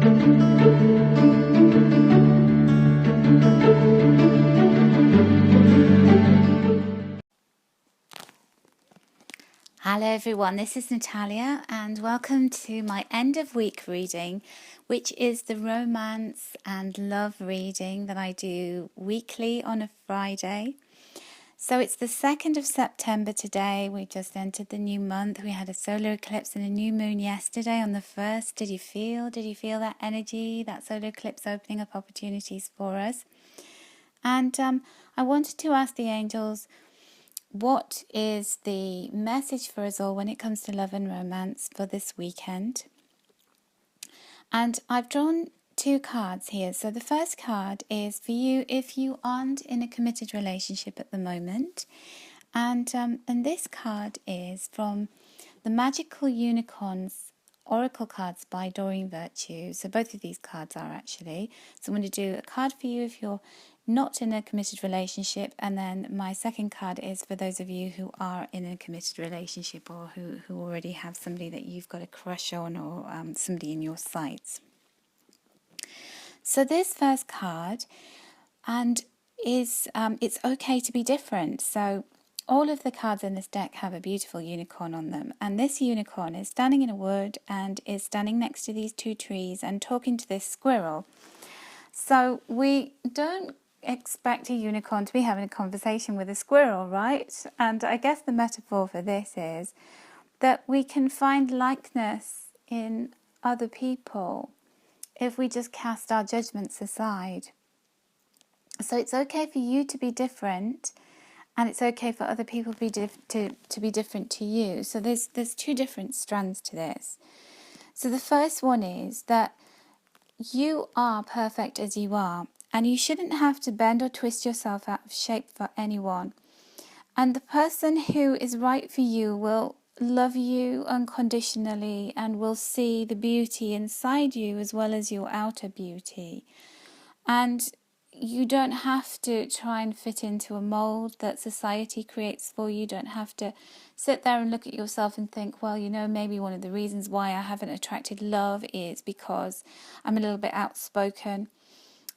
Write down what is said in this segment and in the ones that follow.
Hello everyone, this is Natalia and welcome to my end of week reading, which is the romance and love reading that I do weekly on a Friday. So it's the 2nd of September today. We just entered the new month. We had a solar eclipse and a new moon yesterday on the 1st. Did you feel that energy, that solar eclipse opening up opportunities for us? And I wanted to ask the angels, what is the message for us all when it comes to love and romance for this weekend? And I've drawn 2 cards here. So the first card is for you if you aren't in a committed relationship at the moment. And this card is from the Magical Unicorns Oracle cards by Doreen Virtue. So both of these cards are actually. So I'm going to do a card for you if you're not in a committed relationship, and then my second card is for those of you who are in a committed relationship or who already have somebody that you've got a crush on, or somebody in your sights. So this first card and is it's okay to be different. So all of the cards in this deck have a beautiful unicorn on them, and this unicorn is standing in a wood and is standing next to these 2 trees and talking to this squirrel. So we don't expect a unicorn to be having a conversation with a squirrel, right? And I guess the metaphor for this is that we can find likeness in other people if we just cast our judgments aside. So it's okay for you to be different, and it's okay for other people to be different to you. So there's 2 different strands to this. So the first one is that you are perfect as you are, and you shouldn't have to bend or twist yourself out of shape for anyone. And the person who is right for you will love you unconditionally and will see the beauty inside you as well as your outer beauty. And you don't have to try and fit into a mold that society creates for you. You don't have to sit there and look at yourself and think, well, maybe one of the reasons why I haven't attracted love is because I'm a little bit outspoken,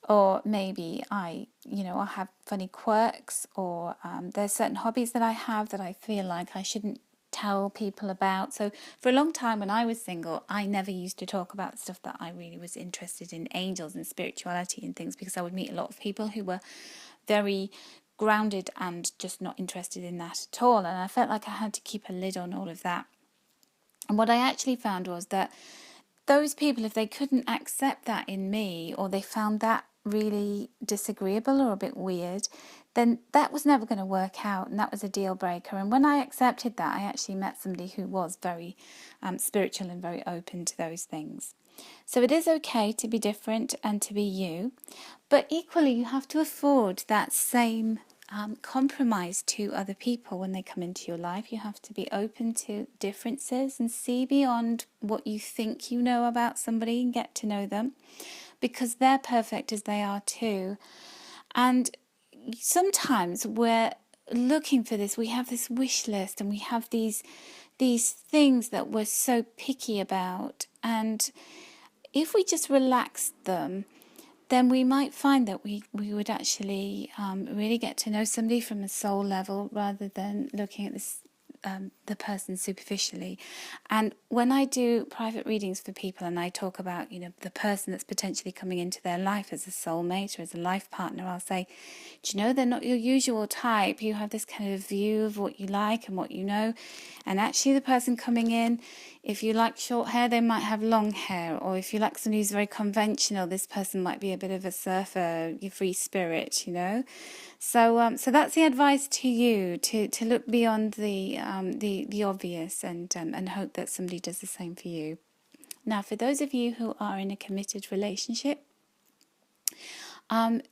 or maybe I have funny quirks, or there's certain hobbies that I have that I feel like I shouldn't tell people about. So for a long time when I was single, I never used to talk about stuff that I really was interested in, angels and spirituality and things, because I would meet a lot of people who were very grounded and just not interested in that at all, and I felt like I had to keep a lid on all of that. And what I actually found was that those people, if they couldn't accept that in me, or they found that really disagreeable or a bit weird, then that was never going to work out, and that was a deal breaker. And when I accepted that, I actually met somebody who was very spiritual and very open to those things. So it is okay to be different and to be you, but equally you have to afford that same compromise to other people when they come into your life. You have to be open to differences and see beyond what you think you know about somebody and get to know them, because they're perfect as they are too. And sometimes we're looking for this, we have this wish list, and we have these things that we're so picky about, and if we just relax them, then we might find that we would actually really get to know somebody from a soul level, rather than looking at this the person superficially. And when I do private readings for people and I talk about the person that's potentially coming into their life as a soulmate or as a life partner, I'll say, do you know, they're not your usual type. You have this kind of view of what you like and what you know, and actually the person coming in, if you like short hair, they might have long hair, or if you like somebody who's very conventional, this person might be a bit of a surfer, your free spirit, So that's the advice to you, to look beyond the obvious, and hope that somebody does the same for you. Now, for those of you who are in a committed relationship,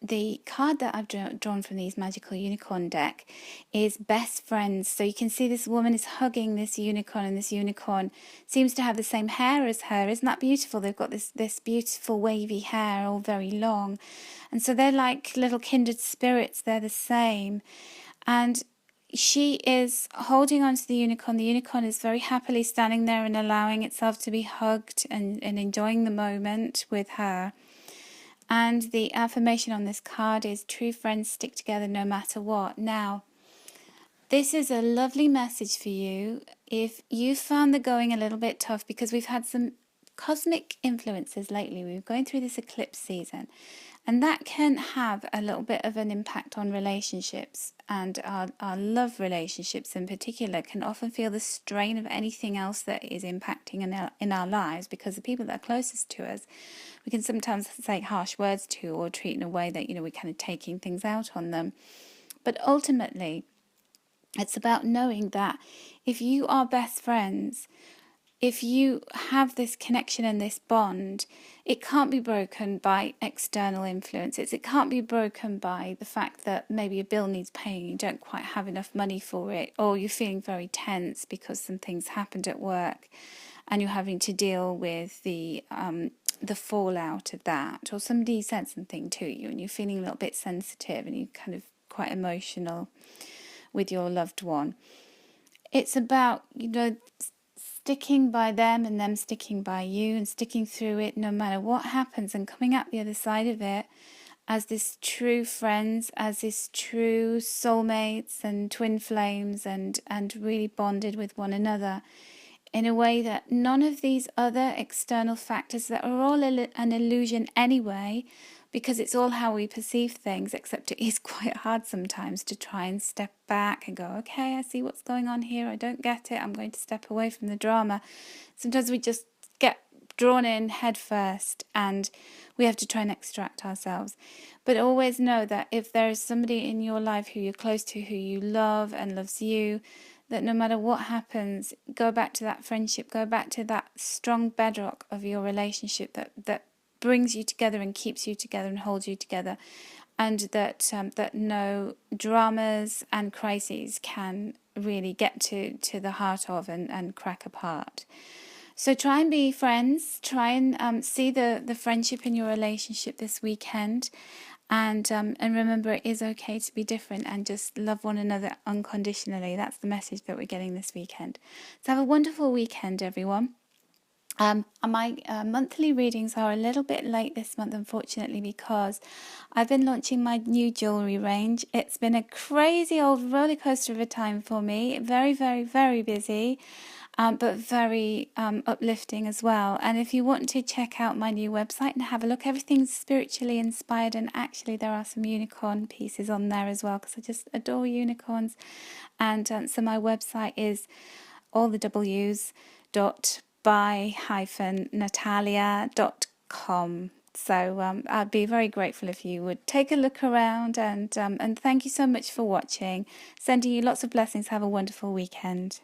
the card that I've drawn from these Magical Unicorn deck is Best Friends. So you can see this woman is hugging this unicorn, and this unicorn seems to have the same hair as her. Isn't that beautiful? They've got this beautiful wavy hair, all very long. And so they're like little kindred spirits. They're the same. And she is holding on to the unicorn. The unicorn is very happily standing there and allowing itself to be hugged and enjoying the moment with her. And the affirmation on this card is true friends stick together no matter what. Now, this is a lovely message for you if you found the going a little bit tough, because we've had some cosmic influences lately. We're going through this eclipse season, and that can have a little bit of an impact on relationships, and our love relationships in particular can often feel the strain of anything else that is impacting in our lives, because the people that are closest to us, we can sometimes say harsh words to or treat in a way that, we're kind of taking things out on them. But ultimately, it's about knowing that if you are best friends, if you have this connection and this bond, it can't be broken by external influences. It can't be broken by the fact that maybe a bill needs paying, you don't quite have enough money for it, or you're feeling very tense because some things happened at work and you're having to deal with the fallout of that, or somebody said something to you and you're feeling a little bit sensitive and you're kind of quite emotional with your loved one. It's about, sticking by them and them sticking by you and sticking through it no matter what happens, and coming out the other side of it as this true friends, as this true soulmates and twin flames, and really bonded with one another in a way that none of these other external factors that are all an illusion anyway, because it's all how we perceive things, except it is quite hard sometimes to try and step back and go, okay, I see what's going on here, I don't get it, I'm going to step away from the drama. Sometimes we just get drawn in head first and we have to try and extract ourselves. But always know that if there is somebody in your life who you're close to, who you love and loves you, that no matter what happens, go back to that friendship, go back to that strong bedrock of your relationship that brings you together and keeps you together and holds you together, and that no dramas and crises can really get to the heart of and crack apart. So try and be friends. Try and see the friendship in your relationship this weekend, and remember, it is okay to be different and just love one another unconditionally. That's the message that we're getting this weekend. So have a wonderful weekend, everyone. My monthly readings are a little bit late this month, unfortunately, because I've been launching my new jewellery range. It's been a crazy old roller coaster of a time for me. Very, very, very busy. But very uplifting as well. And if you want to check out my new website and have a look, everything's spiritually inspired, and actually there are some unicorn pieces on there as well, because I just adore unicorns. And so my website is all the W's .by-natalia.com. So I'd be very grateful if you would take a look around, and thank you so much for watching. Sending you lots of blessings. Have a wonderful weekend.